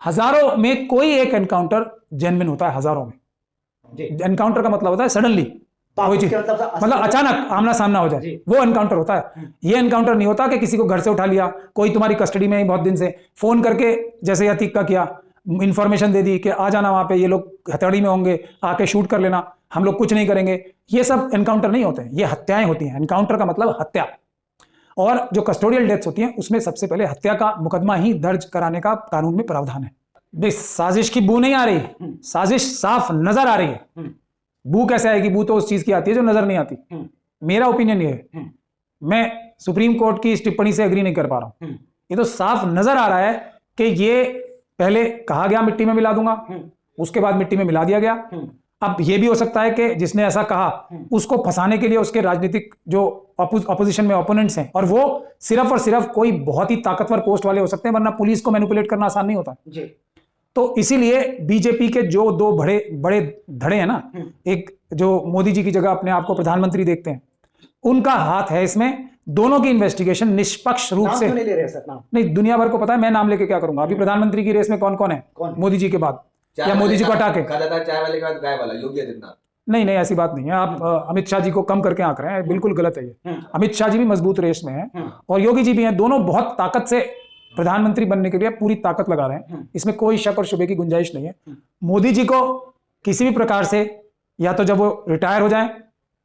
हजारों में कोई एक एनकाउंटर जेन्युइन होता है, हजारों में। एनकाउंटर का मतलब होता है सडनली कोई चीज, मतलब अचानक आमना सामना हो जाए, वो एनकाउंटर होता है। ये एनकाउंटर नहीं होता कि किसी को घर से उठा लिया, कोई तुम्हारी कस्टडी में ही बहुत दिन से, फोन करके जैसे अतीक का किया, इंफॉर्मेशन दे दी कि आ जाना वहां पे, ये लोग हथौड़ी में होंगे, आके शूट कर लेना, हम लोग कुछ नहीं करेंगे। ये सब एनकाउंटर नहीं होते हैं, ये हत्याएं होती हैं। एनकाउंटर का मतलब हत्या। और जो कस्टोडियल डेथ्स होती हैं उसमें सबसे पहले हत्या का मुकदमा ही दर्ज कराने का कानून में प्रावधान है। साजिश की बू नहीं आ रही, साजिश साफ नजर आ रही है। बू कैसे आएगी? बू तो उस चीज की आती है जो नजर नहीं आती। मेरा ओपिनियन ये है, मैं सुप्रीम कोर्ट की इस टिप्पणी से एग्री नहीं कर पा रहा हूं। ये तो साफ नजर आ रहा है कि ये पहले कहा गया मिट्टी में मिला दूंगा, उसके बाद मिट्टी में मिला दिया गया। अब यह भी हो सकता है कि जिसने ऐसा कहा उसको फंसाने के लिए उसके राजनीतिक जो अपोजिशन में ओपोनेंट्स हैं, और वो सिर्फ और सिर्फ कोई बहुत ही ताकतवर पोस्ट वाले हो सकते हैं, वरना पुलिस को मैनिपुलेट करना आसान नहीं होता जी। तो इसीलिए बीजेपी के जो दो बड़े बड़े धड़े हैं ना, एक जो मोदी जी की जगह अपने आप को प्रधानमंत्री देखते हैं, उनका हाथ है इसमें। दोनों की इन्वेस्टिगेशन निष्पक्ष रूप से नहीं ले रहे सर, नाम नहीं, दुनिया भर को पता है, मैं नाम लेके क्या करूंगा। अभी प्रधानमंत्री की रेस में कौन कौन है? मोदी जी के बाद, या मोदी जी को हटा के चाय वाले के बाद गाय वाला योगी आदित्यनाथ। नहीं नहीं, ऐसी बात नहीं है। आप अमित शाह जी को कम करके आंक रहे हैं, बिल्कुल गलत है ये। अमित शाह जी भी मजबूत रेस में हैं और योगी जी भी हैं। दोनों बहुत ताकत से प्रधानमंत्री बनने के लिए पूरी ताकत लगा रहे हैं, इसमें कोई शक और शुबे की गुंजाइश नहीं है। मोदी जी को किसी भी प्रकार से, या तो जब वो रिटायर हो जाएं,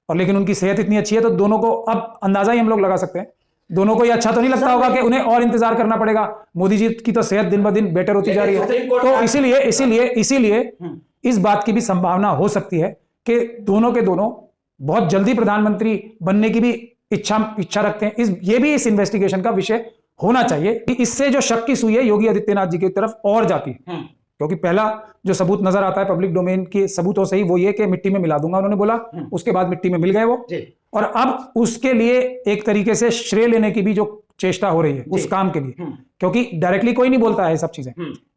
और लेकिन उनकी सेहत इतनी अच्छी है तो दोनों को अब अंदाजा ही हम लोग लगा सकते हैं, दोनों को ये अच्छा तो नहीं लगता होगा कि उन्हें और इंतजार करना पड़ेगा। मोदी जी की तो सेहत दिन ब दिन बेटर होती जा रही है, तो इसीलिए इस बात की भी संभावना हो सकती है कि दोनों के दोनों बहुत जल्दी प्रधानमंत्री बनने की भी इच्छा रखते हैं। ये भी इस इन्वेस्टिगेशन का विषय होना चाहिए कि इससे जो शक की सुई है योगी आदित्यनाथ जी की तरफ और जाती है, क्योंकि पहला जो सबूत नजर आता है पब्लिक डोमेन के सबूतों से ही, वो ये कि मिट्टी में मिला दूंगा उन्होंने बोला, उसके बाद मिट्टी में मिल गए वो। और अब उसके लिए एक तरीके से श्रेय लेने की भी जो चेष्टा हो रही है उस काम के लिए, क्योंकि डायरेक्टली कोई नहीं बोलता है सब चीजें,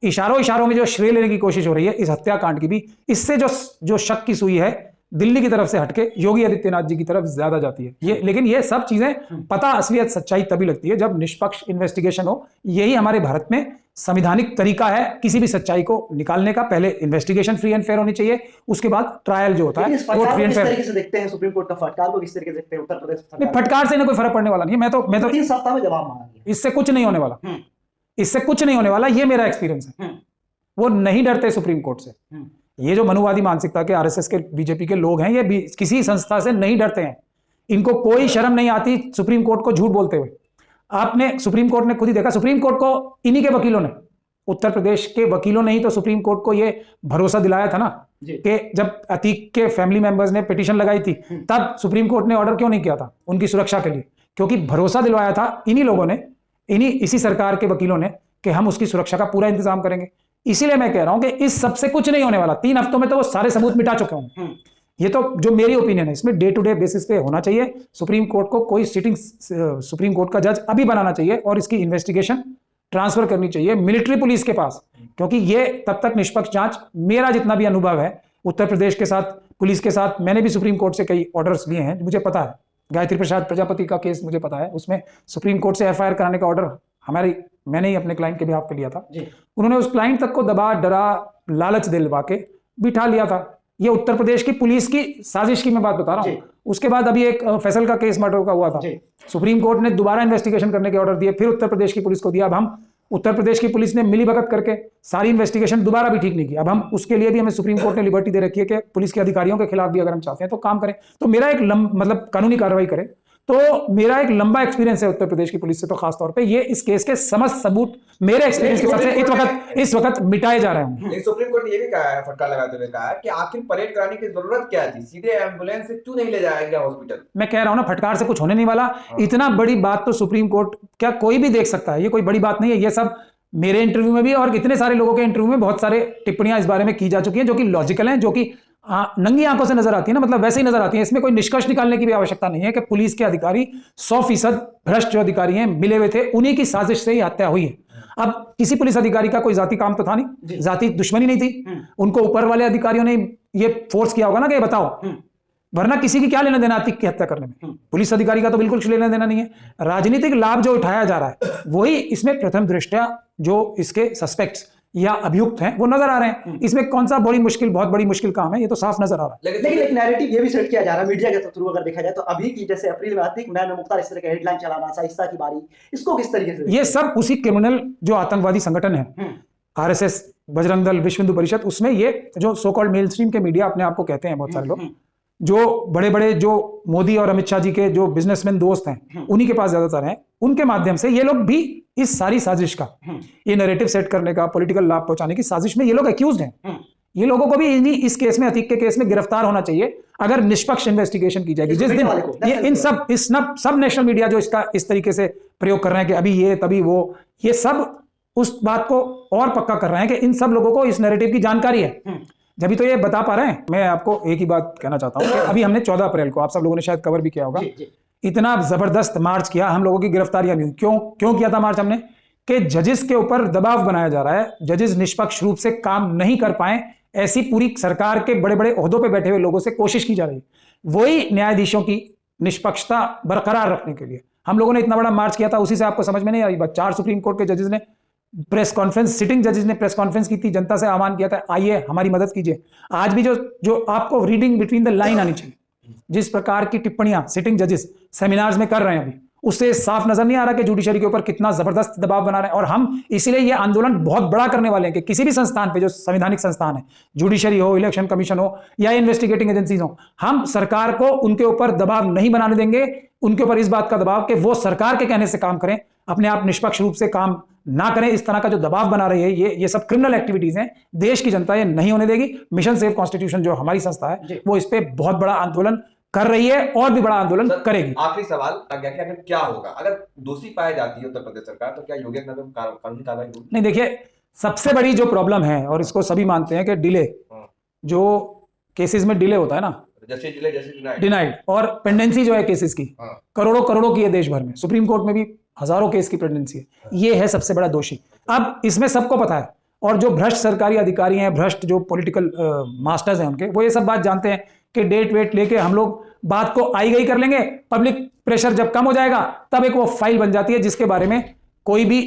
इशारों में जो श्रेय लेने की कोशिश हो रही है इस हत्याकांड की भी, इससे जो शक की सुई है दिल्ली की तरफ से हटके योगी आदित्यनाथ जी की तरफ ज्यादा जाती है। ये लेकिन ये सब चीजें पता, असलियत, सच्चाई तभी लगती है जब निष्पक्ष इन्वेस्टिगेशन हो। यही हमारे भारत में संवैधानिक तरीका है किसी भी सच्चाई को निकालने का। पहले इन्वेस्टिगेशन फ्री एंड फेयर होनी चाहिए, उसके बाद ट्रायल जो होता है वो फ्री एंड फेयर। से देखते हैं सुप्रीम कोर्ट का फटकार को किस तरीके से देखते हैं उत्तर प्रदेश सरकार? फटकार से ना कोई फर्क पड़ने वाला नहीं है। मैं तो 3 सप्ताह में जवाब मांगा, इससे कुछ नहीं होने वाला, इससे कुछ नहीं होने वाला, ये मेरा एक्सपीरियंस है। वो नहीं डरते सुप्रीम कोर्ट से। ये जो मनुवादी मानसिकता के आरएसएस के बीजेपी के लोग हैं, ये किसी संस्था से नहीं डरते हैं, इनको कोई शर्म नहीं आती सुप्रीम कोर्ट को झूठ बोलते हुए। आपने सुप्रीम कोर्ट ने खुद ही देखा, सुप्रीम कोर्ट को इन्हीं के वकीलों ने, उत्तर प्रदेश के वकीलों ने ही तो सुप्रीम कोर्ट को ये भरोसा दिलाया था ना कि जब अतीक के फैमिली मेंबर्स ने पिटीशन लगाई थी तब सुप्रीम कोर्ट ने ऑर्डर क्यों नहीं किया था उनकी सुरक्षा के लिए? क्योंकि भरोसा दिलवाया था इन्हीं लोगों ने, इसी सरकार के वकीलों ने, कि हम उसकी सुरक्षा का पूरा इंतजाम करेंगे। इसीलिए मैं कह रहा हूं कि इस सबसे कुछ नहीं होने वाला। 3 हफ्तों में तो वो सारे सबूत मिटा चुके होंगे। ये तो जो मेरी ओपिनियन है, इसमें डे टू डे बेसिस पे होना चाहिए। सुप्रीम कोर्ट को कोई सिटिंग सुप्रीम कोर्ट का जज अभी बनाना चाहिए और इसकी इन्वेस्टिगेशन ट्रांसफर करनी चाहिए मिलिट्री पुलिस के पास, क्योंकि ये तब तक निष्पक्ष जांच, मेरा जितना भी अनुभव है उत्तर प्रदेश के साथ, पुलिस के साथ, मैंने भी सुप्रीम कोर्ट से कई ऑर्डर्स लिए हैं, मुझे पता है। गायत्री प्रसाद प्रजापति का केस मुझे पता है, उसमें सुप्रीम कोर्ट से एफआईआर कराने का ऑर्डर मैंने ही अपने क्लाइंट के बिहाफ पे लिया था। उन्होंने उस क्लाइंट तक को दबा, डरा, लालच दिलवा के बिठा लिया था। ये उत्तर प्रदेश की पुलिस की साजिश की मैं बात बता रहा हूँ। उसके बाद अभी एक फैसल का केस मर्डर का हुआ था, सुप्रीम कोर्ट ने दोबारा इन्वेस्टिगेशन करने के ऑर्डर दिए, फिर उत्तर प्रदेश की पुलिस को दिया। अब हम उत्तर प्रदेश की पुलिस ने मिलीभगत करके सारी इन्वेस्टिगेशन दोबारा भी ठीक नहीं की। अब हम उसके लिए भी, हमें सुप्रीम कोर्ट ने लिबर्टी दे रखी है कि पुलिस के अधिकारियों के खिलाफ भी अगर हम चाहते हैं तो काम करें। तो मेरा एक मतलब कानूनी कार्रवाई करें। तो मेरा एक लंबा एक्सपीरियंस है उत्तर प्रदेश की पुलिस से, तो खास तौर पे ये इस केस के समस्त सबूत मेरे एक्सपीरियंस के साथ इस वक्त मिटाए जा रहे हैं। सुप्रीम कोर्ट ने ये भी कहा है, फटकार लगाते हुए कहा है कि आखिर परेड कराने की जरूरत क्या थी, सीधे एम्बुलेंस से क्यों नहीं ले जाया गया हॉस्पिटल? मैं कह रहा हूं ना, फटकार से कुछ होने नहीं वाला। इतना बड़ी बात तो सुप्रीम कोर्ट क्या कोई भी देख सकता है, ये कोई बड़ी बात नहीं है। ये सब मेरे इंटरव्यू में भी और कितने सारे लोगों के इंटरव्यू में बहुत सारे टिप्पणियां इस बारे में की जा चुकी हैं, जो कि लॉजिकल हैं, जो कि नंगी आंखों से नजर आती है ना, मतलब वैसे ही नजर आती है। इसमें कोई निष्कर्ष निकालने की भी आवश्यकता नहीं है कि पुलिस के अधिकारी 100% भ्रष्ट जो अधिकारी हैं मिले हुए थे, उन्हीं की साजिश से ही हत्या हुई है। अब किसी पुलिस अधिकारी का कोई जाति काम तो था नहीं, जाति दुश्मनी नहीं थी, उनको ऊपर वाले अधिकारियों ने ये फोर्स किया होगा ना कि बताओ, वरना किसी की क्या लेना देना अतीक की हत्या करने में? पुलिस अधिकारी का तो बिल्कुल लेना देना नहीं है। राजनीतिक लाभ जो उठाया जा रहा है वही इसमें प्रथम दृष्टया जो इसके सस्पेक्ट्स या अभियुक्त हैं वो नजर आ रहे हैं। इसमें कौन सा बहुत बड़ी मुश्किल काम है, ये तो साफ नजर आ रहा है। लेकिन एक नैरेटिव ये भी सेट किया जा रहा है मीडिया के थ्रू, अगर देखा जाए तो अभी की जैसे अप्रैल में आती मैं मुख्तार इस तरह का हेडलाइन चलाना, शाइस्ता की बारी, इसको किस तरीके से ये सब उसी क्रिमिनल जो आतंकवादी संगठन है, आरएसएस, बजरंग दल, विश्व हिंदू परिषद, उसमें ये जो सो कॉल्ड मेल स्ट्रीम के मीडिया अपने आप को कहते हैं बहुत सारे लोग, जो बड़े बड़े जो मोदी और अमित शाह जी के जो बिजनेसमैन दोस्त हैं उन्हीं के पास ज्यादातर हैं, उनके माध्यम से ये लोग भी इस सारी साजिश का, ये नैरेटिव सेट करने का, पॉलिटिकल लाभ पहुंचाने की साजिश में ये लोग एक्यूज्ड हैं। ये लोगों को भी इस केस में, अतीक के केस में गिरफ्तार होना चाहिए अगर निष्पक्ष इन्वेस्टिगेशन की जाएगी। जिस दिन ये इन सब नेशनल मीडिया जो इसका इस तरीके से प्रयोग कर रहे हैं कि अभी ये तभी वो, ये सब उस बात को और पक्का कर रहे हैं कि इन सब लोगों को इस नैरेटिव की जानकारी है, जब तो ये बता पा रहे हैं। मैं आपको एक ही बात कहना चाहता हूं कि अभी हमने 14 अप्रैल को, आप सब लोगों ने शायद कवर भी किया होगा, इतना जबरदस्त मार्च किया, हम लोगों की गिरफ्तारियां भी हुई। क्यों किया था मार्च हमने? कि जजेस के ऊपर दबाव बनाया जा रहा है, जजेस निष्पक्ष रूप से काम नहीं कर पाए, ऐसी पूरी सरकार के बड़े बड़े ओहदों पे बैठे हुए लोगों से कोशिश की जा रही है वही न्यायाधीशों की निष्पक्षता बरकरार रखने के लिए हम लोगों ने इतना बड़ा मार्च किया था। उसी से आपको समझ में नहीं आई बात? 4 सुप्रीम कोर्ट के जजेस ने प्रेस कॉन्फ्रेंस, सिटिंग जजेस ने प्रेस कॉन्फ्रेंस की थी, जनता से आह्वान किया था आइए हमारी मदद कीजिए। आज भी जो आपको रीडिंग बिटवीन द लाइन आनी चाहिए, जिस प्रकार की टिप्पणियां सिटिंग जजेस सेमिनार्स में कर रहे हैं अभी, उससे साफ नजर नहीं आ रहा कि जुडिशरी के ऊपर कितना जबरदस्त दबाव बना रहे हैं। और हम इसीलिए ये आंदोलन बहुत बड़ा करने वाले हैं कि किसी भी संस्थान पे जो संवैधानिक संस्थान है, जुडिशरी हो, इलेक्शन कमीशन हो या इन्वेस्टिगेटिंग एजेंसीज हो, हम सरकार को उनके ऊपर दबाव नहीं बनाने देंगे। उनके ऊपर इस बात का दबाव कि वो सरकार के कहने से काम करें, अपने आप निष्पक्ष रूप से काम ना करें। इस तरह का जो दबाव बना रही है, ये सब क्रिमिनल एक्टिविटीज हैं, देश की जनता ये नहीं होने देगी। मिशन सेव कॉन्स्टिट्यूशन जो हमारी संस्था है वो इस पे बहुत बड़ा आंदोलन कर रही है और भी बड़ा आंदोलन करेगी। आखिरी सवाल अगर क्या होगा अगर दोषी पाई जाती है उत्तर प्रदेश सरकार, तो क्या योगी आदित्यनाथ पर कानूनी कार्रवाई होगी? नहीं, देखिए सबसे बड़ी जो प्रॉब्लम है और इसको सभी मानते हैं कि डिले, जो केसेस में डिले होता है ना, जैसे डिनाइड, और पेंडेंसी जो है केसेस की करोड़ों की है देश भर में, सुप्रीम कोर्ट में भी हजारों केस की पेंडेंसी है, ये है सबसे बड़ा दोषी। अब इसमें सबको पता है, और जो भ्रष्ट सरकारी अधिकारी हैं, भ्रष्ट जो पॉलिटिकल मास्टर्स हैं उनके, वो ये सब बात जानते हैं कि डेट वेट लेके हम लोग बात को आई गई कर लेंगे, पब्लिक प्रेशर जब कम हो जाएगा तब एक वो फाइल बन जाती है जिसके बारे में कोई भी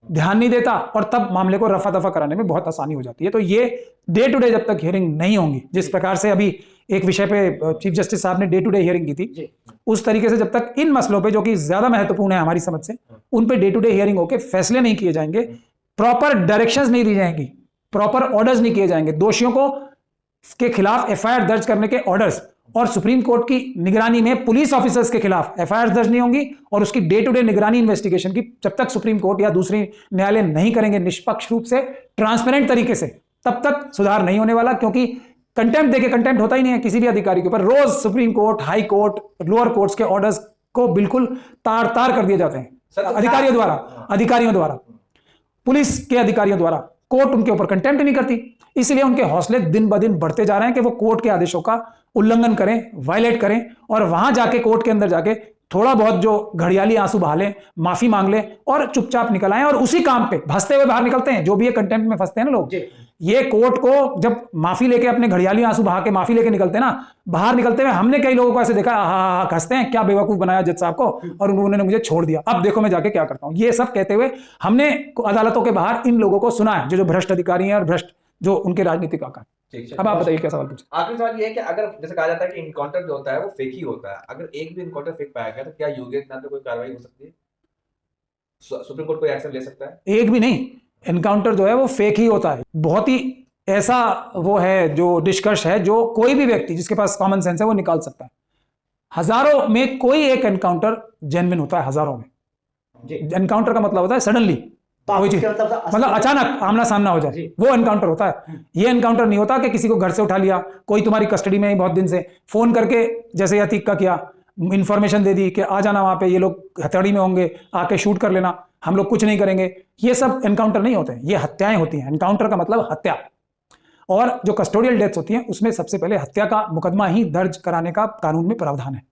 ध्यान नहीं देता, और तब मामले को रफा दफा कराने में बहुत आसानी हो जाती है। तो ये डे टू डे जब तक हियरिंग नहीं होंगी, जिस प्रकार से अभी एक विषय पे चीफ जस्टिस साहब ने डे टू डे हियरिंग की थी, उस तरीके से जब तक इन मसलों पे जो कि ज्यादा महत्वपूर्ण है हमारी समझ से, उन पे डे टू डे हियरिंग होकर फैसले नहीं किए जाएंगे, प्रॉपर डायरेक्शंस नहीं दी जाएंगी, प्रॉपर ऑर्डर्स नहीं किए जाएंगे, दोषियों को के खिलाफ एफआईआर दर्ज करने के ऑर्डर्स, और सुप्रीम कोर्ट की निगरानी में पुलिस ऑफिसर्स के खिलाफ एफआईआर दर्ज नहीं होंगी, और उसकी डे टू डे निगरानी इन्वेस्टिगेशन की जब तक सुप्रीम कोर्ट या दूसरी न्यायालय नहीं करेंगे निष्पक्ष रूप से, ट्रांसपेरेंट तरीके से, तब तक सुधार नहीं होने वाला। क्योंकि कंटेम्प्ट देके कंटेम्प्ट होता ही नहीं है किसी भी अधिकारी के ऊपर। रोज supreme court, high court, lower courts के ऑर्डर्स को बिल्कुल तार तार कर दिए जाते हैं अधिकारियों द्वारा, पुलिस के अधिकारियों द्वारा। कोर्ट उनके ऊपर कंटेम्प्ट नहीं करती, इसलिए उनके हौसले दिन ब दिन बढ़ते जा रहे हैं कि वो कोर्ट के आदेशों का उल्लंघन करें, वायलेट करें, और वहां जाके कोर्ट के अंदर जाके थोड़ा बहुत जो घड़ियाली आंसू बहा लें, माफी मांग लें और चुपचाप निकल आए, और उसी काम पे भसते हुए बाहर निकलते हैं। जो भी ये कंटेम्प्ट में फंसते हैं ना लोग, ये कोर्ट को जब माफी लेके, अपने घड़ियाली आंसू बहा के माफी लेके निकलते हैं ना, बाहर निकलते हुए हमने कई लोगों को ऐसे देखा, हा हंसते हैं, क्या बेवकूफ बनाया जज साहब को, और उन्होंने मुझे छोड़ दिया, अब देखो मैं जाके क्या करता हूं। ये सब कहते हुए हमने अदालतों के बाहर इन लोगों को सुना है, जो भ्रष्ट अधिकारी हैं और भ्रष्ट जो उनके राजनीतिक आकार। अब आप बताइए क्या सवाल पूछे। आखिरी सवाल ये है कि अगर जैसे कहा जाता है कि इनकाउंटर जो होता है वो फेक ही होता है, अगर एक भी इनकाउंटर फेक पाया गया तो क्या योगी आदित्यनाथ पे कोई कार्रवाई हो सकती है? सुप्रीम कोर्ट कोई एक्शन ले सकता है? एक भी नहीं, इनकाउंटर जो है वो फेक ही होता है। बहुत ही ऐसा वो है जो निष्कर्ष है जो कोई भी व्यक्ति जिसके पास कॉमन सेंस है वो निकाल सकता है। हजारों में कोई एक एनकाउंटर जेन्युइन होता है, हजारों में। एनकाउंटर का मतलब होता है सडनली, मतलब अचानक आमना सामना हो जाए, वो एनकाउंटर होता है। ये एनकाउंटर नहीं होता कि किसी को घर से उठा लिया, कोई तुम्हारी कस्टडी में ही बहुत दिन से, फोन करके जैसे अतीक का किया, इंफॉर्मेशन दे दी कि आ जाना वहां पे, ये लोग हथौड़ी में होंगे, आके शूट कर लेना, हम लोग कुछ नहीं करेंगे। ये सब एनकाउंटर नहीं होते हैं, ये हत्याएं होती हैं। एनकाउंटर का मतलब हत्या, और जो कस्टोडियल डेथ्स होती हैं उसमें सबसे पहले हत्या का मुकदमा ही दर्ज कराने का कानून में प्रावधान है।